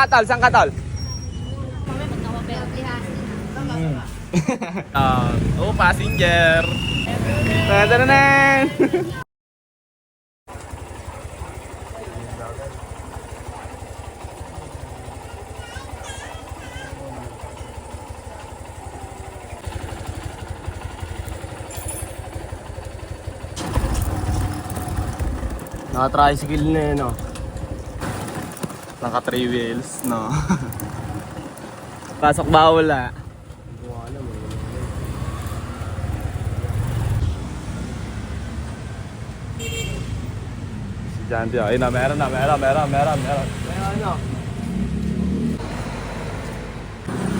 Katol, saan katol? Kami magkakapera. Oh, passenger. Tadadanan! Naka-tricycle na yun, no? Naka 3 wheels, no? Pasok ba wala? Si Janty, ayun na, meron.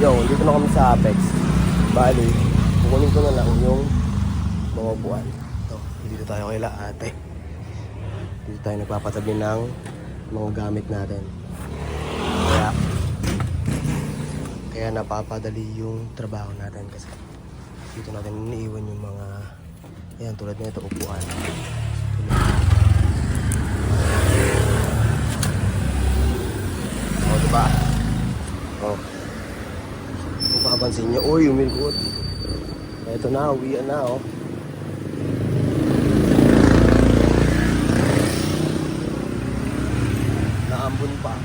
Yo, dito na kami sa Apex. Bali, kukunin ko na lang yung mga buwan. Ito, dito tayo kay Ate. Dito tayo nagpapatabi ng mga gamit natin. Kaya napapadali yung trabaho natin kasi dito natin iniiwan yung mga ayan, tulad nito, upuan. O, diba? O. Kung papansin nyo, uy, umilkot. Ito na, uwian na, oh. Naambun pa.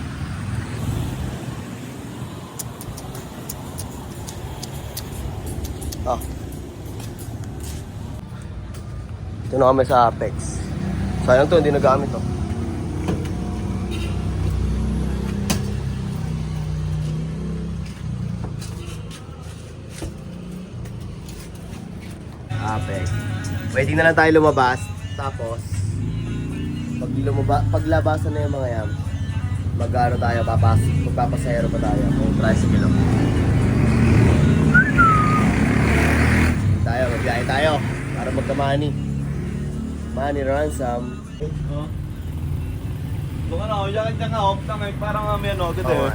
Oh. Ito na kami sa Apex. Sayang to, hindi nagamit, oh. Apex. Waiting na lang tayo lumabas. Tapos paglabasan na yung mga yan, mag-ano tayo, magpapasayero pa tayo. Kung tricycle ako. Magbiyahe tayo para magka-money. Money ransom. Oh. Kung ano, yakit ka off na may parang may ano, gito Oo.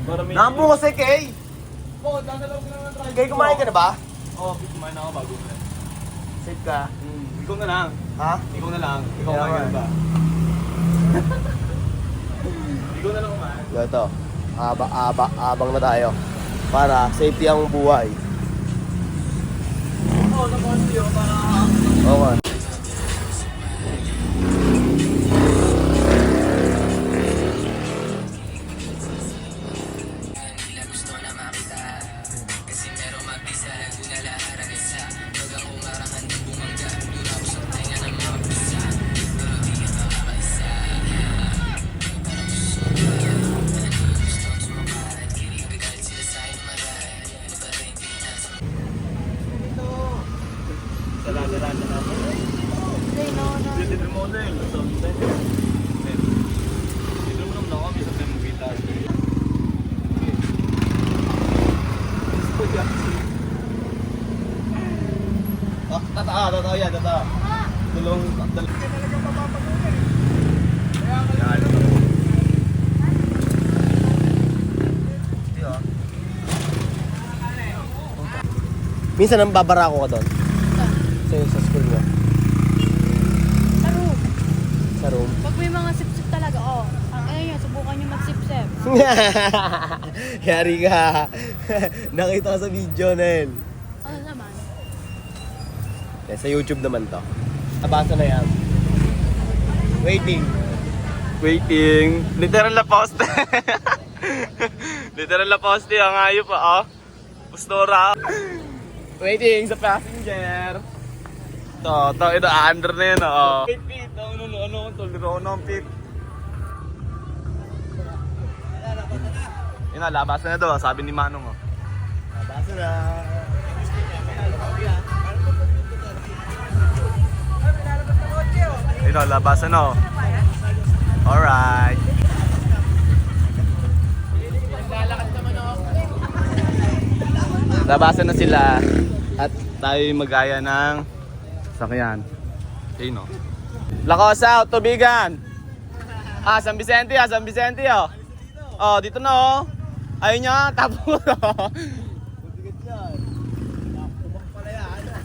Para may... Nampo kasi, Kay! Oo, dadalaw ko naman try. Kay, kumain ka na ba? Oo, kumain ako bago mo. Safe ka? Ikaw na lang. Ha? Ikaw na lang. Ikaw Kaya kumain nga. ba? Ikaw na lang kumain. Ito. Abang na tayo. Para safety ang buhay. Oo, tapos yun, para... Okay. Dito mo na yun. Dito mo naman ako, may sabi mong kita. Totoo yan. Tulong. Minsan nang babara ako ka doon. Sa school mo. Sa room. Sa room. Pag may mga sip-sip talaga, ayun yun, subukan nyo mag-sip-sip. Yari ka. Nakita ko sa video na yun. Ano naman? Sa YouTube naman to. Nabasa na yan. Waiting. Literal na poste. Literal na poste ang ayop pa, oh. Postura. Waiting sa passenger. Ito, under na yun, oh. 8 feet, ano, tuliro ng feet. Yun na, labasan na daw, sabi ni Manong, oh. Nabasa na. Yun na, labasan na, oh. Alright. Labasan na sila at tayo mag-aya ng sakyan. Okay, no? Lakos out, tubigan! San Vicente, oh. Oh, dito na, oh. Ayun niya, tapo na.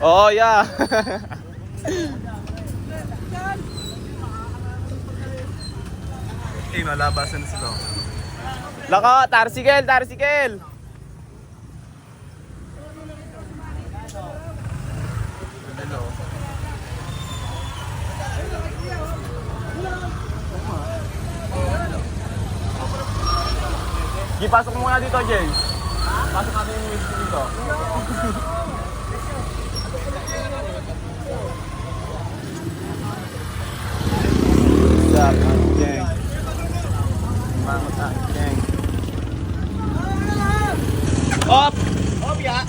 Oh, yeah. Okay, no, labasan na sila. Lako, tarsikel, tarsikel. Gi, pasok mo muna dito, Jay. Pasok natin yung whisky dito. What's up, gang? Mangot, gang. Op! Op, ya!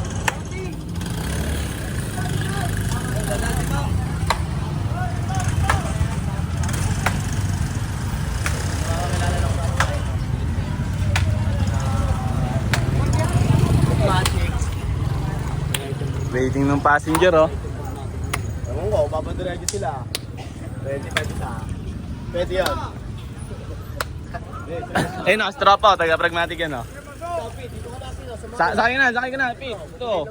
Waiting ng passenger, oh. Ewan ko, papadiretso sila. 25 isa. Pwede yan. Eh, no, strap out. Taga-pragmatic yan, oh. Sakay ka na, Pete. Ito.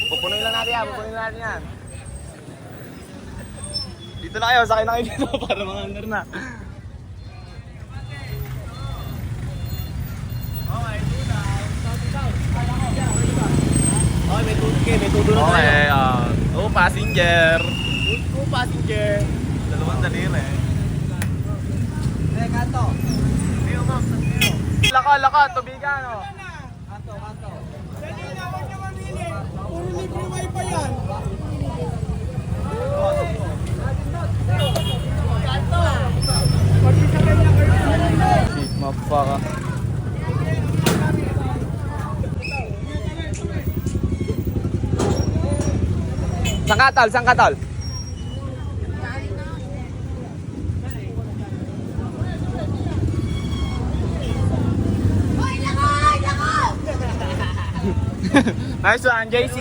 Pupunuin lang natin yan. Dito na kayo, sakay na kayo dito para mga under na. Okay, may tudo na tayo. Okay, passenger. Passenger. Dalawang daliri. Kanto. Laka, tubigan, oh. Kanto. Mapaka. Sangkatol. Nice one, JC.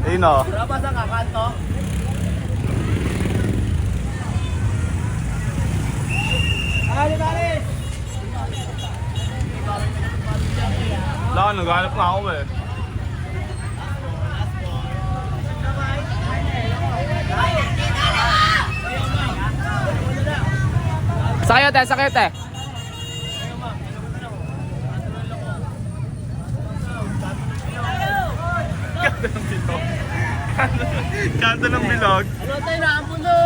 Ayun, oh. Berapa sa kanto? Balik. Wala, naghanap nga ako eh. Sakay te. Kanto ng bilog. Ano tayo na? Ampuno!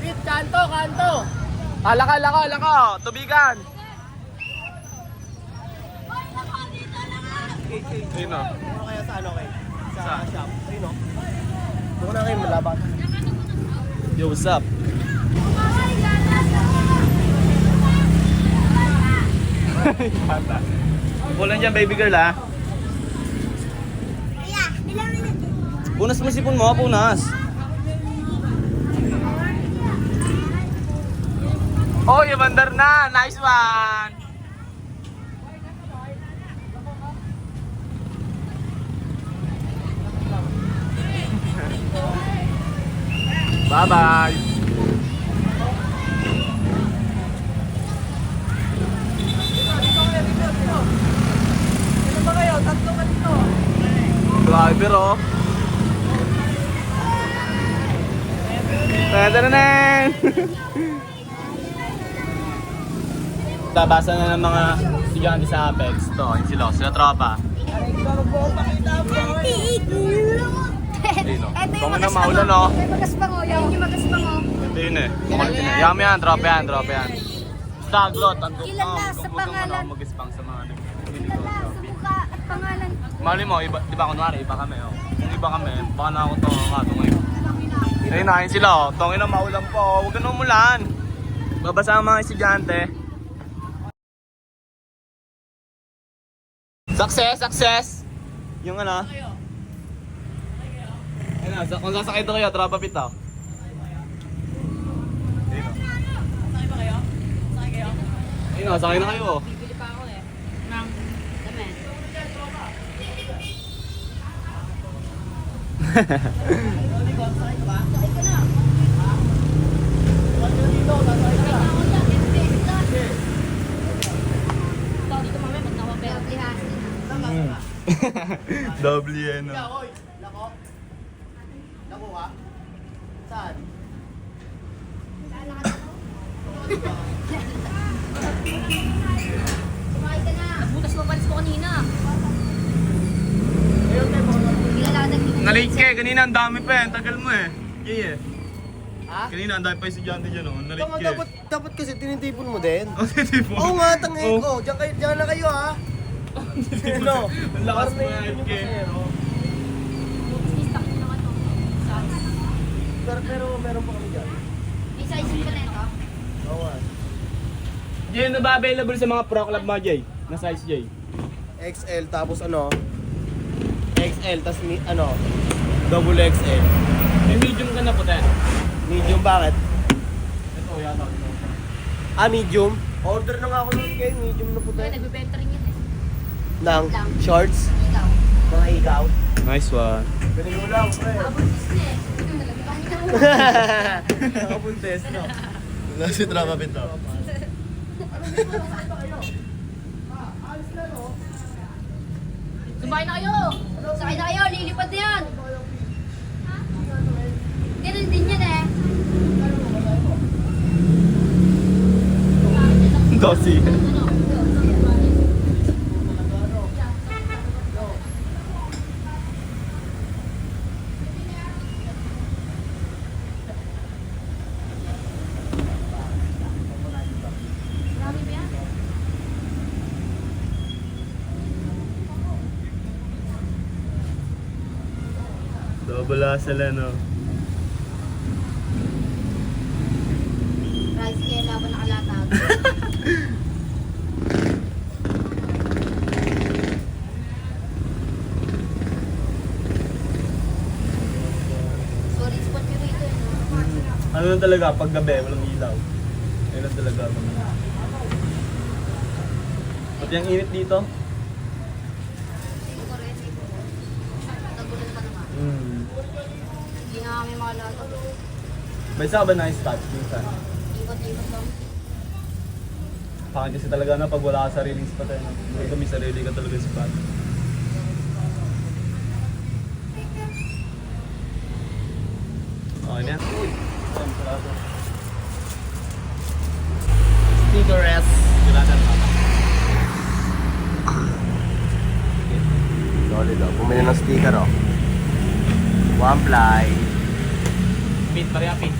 Pit, kanto! Laka. Tubigan. Ayun, oh. Ano kaya sa ano kayo? Sa Saan? shop. Ayun o. Doon na kayo malaban. Yo, what's up? Pulan dyan, baby girl, ha? Punas mo sipon mo, punas. Oh, yung bandar na. Nice one. Bye-bye. Driver, oh. Tadananan! Tabasa na ng mga estudyante sa Apex. Ito, yung sila tropa. Ayun, oh. Kung na maulan, oh. May magaspango yun. Yung magaspango. Ito yun eh. Kumalit na. Yami yan, tropa yan. Staglot, ang Kilala sa pangalan. mag-ispang sa mga Kilala sa mukha at pangalan. Mali mo, iba, di ba kunwari, iba kami, oh. Kung iba kami, baka na ako to ngayon. Ayun na, ayun sila, oh. Tongin na maulan po, oh. Huwag ka na umulan. Babasa ang mga estudyante. Success! Yung ano? Ayun na, kung sasakay ito kayo, tropa pito. Ayun na, sakay na kayo, oh. Bibili pa ako eh. Nang damit. Double yan, no? Oy, lako. Lako ka? Saan? Sumakay ka na. Butas mo palis ko kanina. Ayun tayo mga Hindi ka lang naging. Nalate ka eh. Kanina ang dami pa eh. Ang tagal mo eh. Yeah, Ha? Kanina ang dami pa yung estudyante dyan, oh. Nalate Tama, ka eh. dapat kasi tinitipon mo din. Oh, tipo. Oo nga, tangin Oh. ko. Diyan na kayo ha. Ano? Ang lakas mo Parang yan, naiipon Ke. yung pasero. Stock nyo naman to. Size. Pero meron pa kami dyan. May size pa na ito. Oo nga. Jay, ano ba available sa mga pro club mo, Jay? Na size, Jay? XL tapos ano? XL tapos double XL. May medium ka na puti. Medium bakit? Ito, yata. Ah, medium? Order na nga ako nun kay medium na puti. Kaya nagbibenta rin yun eh. Ng shorts? Ikaw. Mga ikaw? Nice one. Galing mo lang, pre. Abuntis na eh. Nalagyan mo. Nakabuntes, no? Nasa drama pinto. Sumakay na kayo! Sakay na kayo! Lilipad na yan! Ganun din yan eh. Dosi. Ano? Marami ba yan? Double asala, no? Rice kaya laban nakalatag. Sorry, spot nyo rito eh. No? Ano lang talaga, pag gabi, walang ilaw. Ayun lang talaga. Pati ang init dito. Hindi ko rin. Nagulat pa naman. Hindi na kami makalatag. May isa ka ba nice touch minsan? Ikot-ikot lang. Pangit kasi talaga na pag wala ka sariling spot eh. Dito may sarili ka talaga spot. Okay na. Uy! Sticker S. Gilatan pa. Solid oh. Bumili ng sticker oh. One ply. Pit, pareha pit.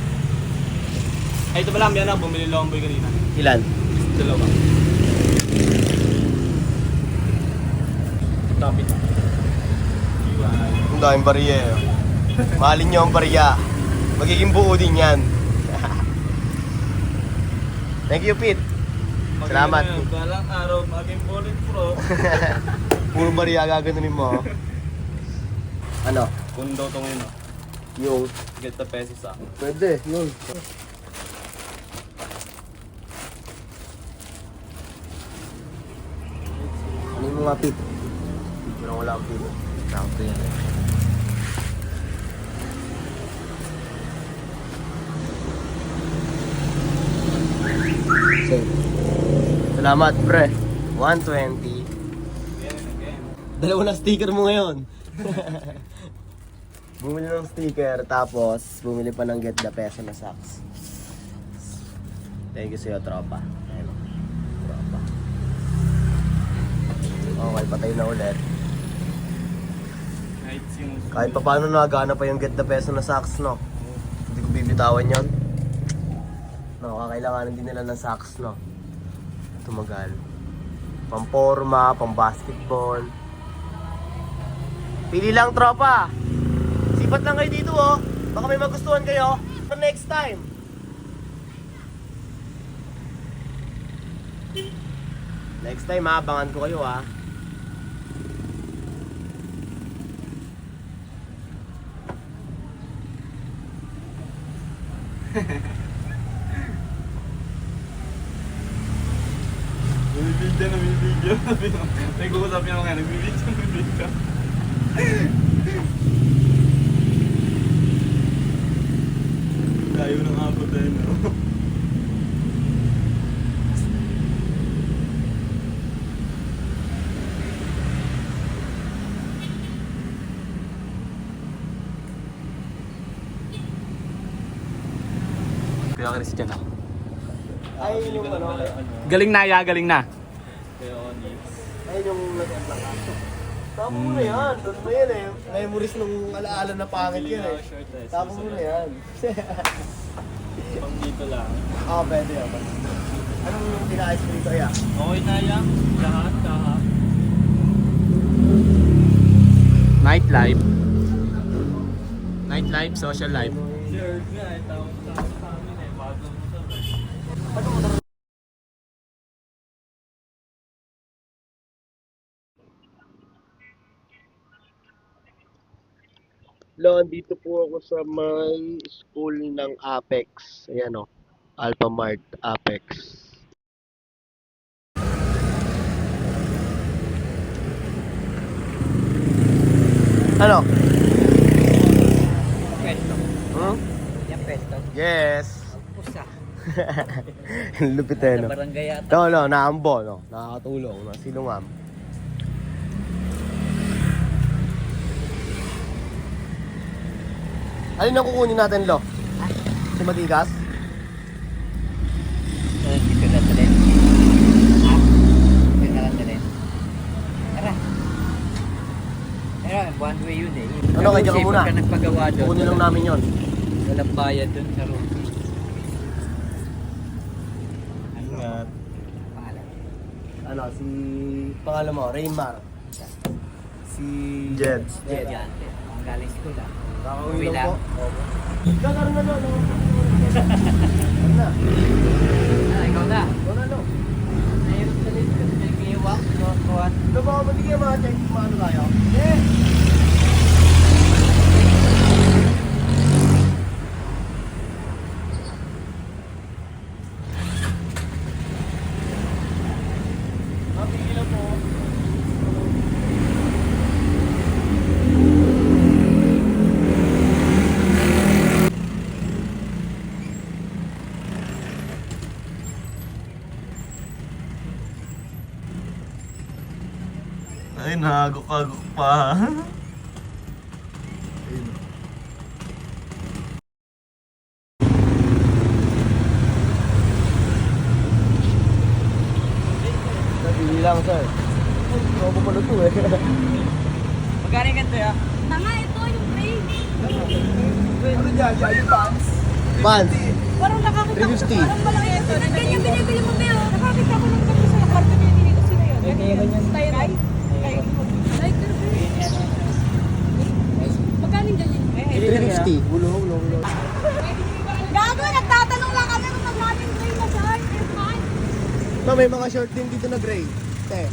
Ay, ito pala, yan na, bumili lang boy kanina. Ilan? Dalawa. Tapit. Ang daming bariya eh. Mahalin nyo ang bariya. Magiging buo din yan. Thank you, Pete. Salamat. Balang araw, maging bullet pro. Puro bariya gaganunin mo. Ano? Kung daw ito ngayon, oh. Yung... Get the pesos ah. Pwede, yun. Ano yung mga Pete? Picture wala ang Pete. Sakto yan eh. Save. Salamat, pre. 120. Dalawa na sticker mo ngayon. Bumili ng sticker, tapos bumili pa ng Get the Peso na socks. Thank you sa'yo, tropa. Ayun, tropa. Okay, patay na ulit. Nights yung... Kahit pa paano nagana pa yung Get the Peso na socks, no? Hindi ko bibitawan yon. No, kakailanganin din nila ng socks, no? Tumagal. Pamporma, pambasketball. Pili lang, tropa! Sipat lang kayo dito, oh. Baka may magustuhan kayo. For next time. Next time, ha? Abangan ko kayo, ha? Bumibidya na bumibidya. May kukusapin ako nga, nagbibidya. Layo ng abot eh, no? Kuya Christian ako. Ay, yung ano, Galing na, ya, galing na. ay yung nag-unlock ka. Tapo mo na yan, doon mo yan eh. Memories nung alaala na pangit yan eh. Tapo mo na yan. Pang dito lang. Pwede yan. Anong pinakais mo dito, ya? Okay na yan. Lahat. Nightlife. Nightlife, social life. Sure nga eh. Tawag sa amin eh. Bago mo sa Hello, andito po ako sa may school ng Apex. Ayan o, Alpha Mart Apex. Ano? Pwesto. Hmm? Yan pwesto. Yes. Pusa. Lupit eh, no? Barangay yata. No, naambo, no? Nakakatulong, nasilungam. Alin ang kukunin natin, Lo? Si Matigas? Dito na talent. Dito na talent. Tara. Pero one way yun eh. Ano, kaya ka muna? Pagka nagpagawa doon. Kukunin lang namin yon. Walang bayad doon sa room. Ingat. Paalam. Ano, si... Pangalan mo, Raymar. Si... Jed. Jed. Ang galing school ah. Kakauwi Uwi lang lang. po. Gano'n na, no? Ano na? Ikaw na. Ano, no? Nahirap na rin kasi nag-iwak. Kuhan. Ano ba, matigyan mga check kung ano tayo? Eh! Mapigilan po. Ay, nagukaguk pa. Nabili lang, sir. Robo pala ito eh. Magkano yung ganito ya? Tanga, ito yung brake. Ano dyan? Yung pants? Pants? Parang nakakita ko. 350. Parang malaki ito. Ganyan binibili mo, Beo. Nakakita ko lang kami sa apartment niya. Dito sila yun. Ganyan. Tayo na. Lighter, Beo. Magkano yung ganyan? 350. Ulo. Gago, nagtatanong lang kami kung magnatin gray na shirt. No, may mga short din dito na gray. Te,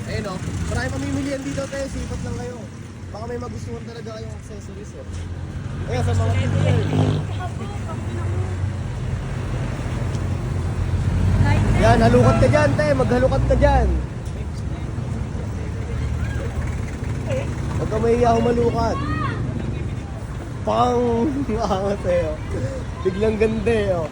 ayun o. Marami pamimilihan dito, te. Sipat lang kayo. Baka may magustuhan talaga kayong accessories eh. Kaya sa mga yan, halukat ka dyan, te. Maghalukat ka dyan. Huwag ka mahiya humalukat. Pang! Angat eh, oh. Biglang ganda eh, oh.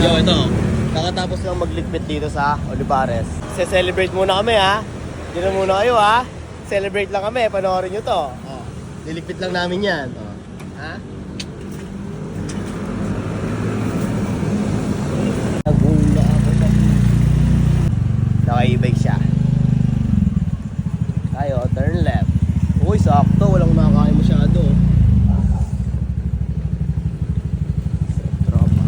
Yo, ito. Kakatapos lang magligpit dito sa Olivares. Se-celebrate muna kami, ha? Dito muna kayo, ha? Celebrate lang kami. Panoorin nyo to. Oh. Liligpit lang namin yan. Oh. Ha? Nagula ako na. Naka-e-bike siya. Tayo, turn left. Uy, sakto. Walang nakakain masyado. Tropa.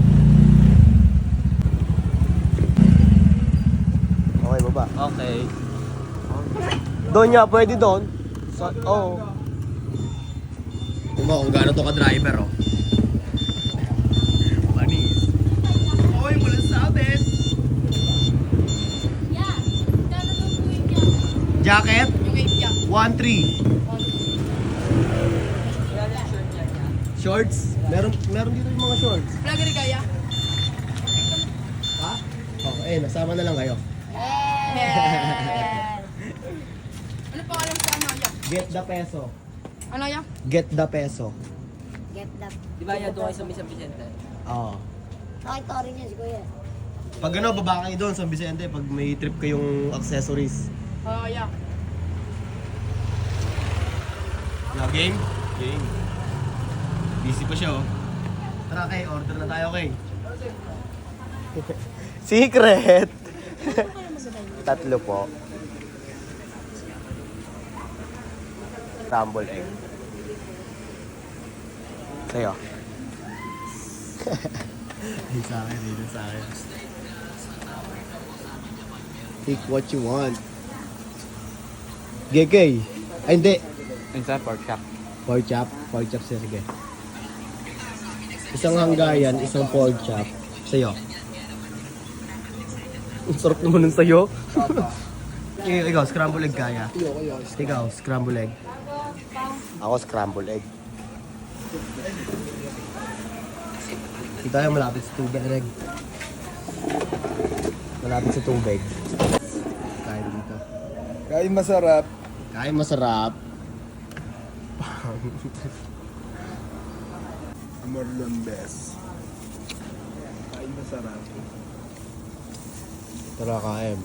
Okay, baba. Okay. Doon niya, pwede doon. Oo. Tingnan mo kung gaano to ka-driver, oh. Panis. Oy, wala sabit. Yeah. Magkano daw po yung yan? Jacket, Yung 8 yan. 1.3. Shorts? Meron dito yung mga shorts. Vlogger kaya? Ha? Okay, nasama na lang kayo. Yeah. Ano pa alam sa ano? Yeah. Get the peso. Ano yan? Get the peso. Get the... Di ba yan doon kayo sa San Vicente? Oo. Nakita rin niya si Kuya. Pag ano, baba kayo doon sa San Vicente pag may trip kayong accessories. Yeah. Game? Game. Busy pa siya oh. Tara kay, order na tayo kay. Secret! Tatlo po. Scrambled egg. Sa'yo. Ay, sa akin, dito sa akin. Take what you want. GK. Ay, hindi. Inside pork chop. Pork chop. Pork chop siya, sige. Isang Hungarian, isang pork chop. Sa'yo. Ang sarap naman ng sa'yo. Ikaw, scramble egg kaya. Ikaw, scramble egg. Ako, scramble egg. Dito tayo malapit sa tubig, Reg. Malapit sa tubig. Kain dito. Kain masarap. Kain masarap. Marlon Best. Kain masarap. Tara, kain.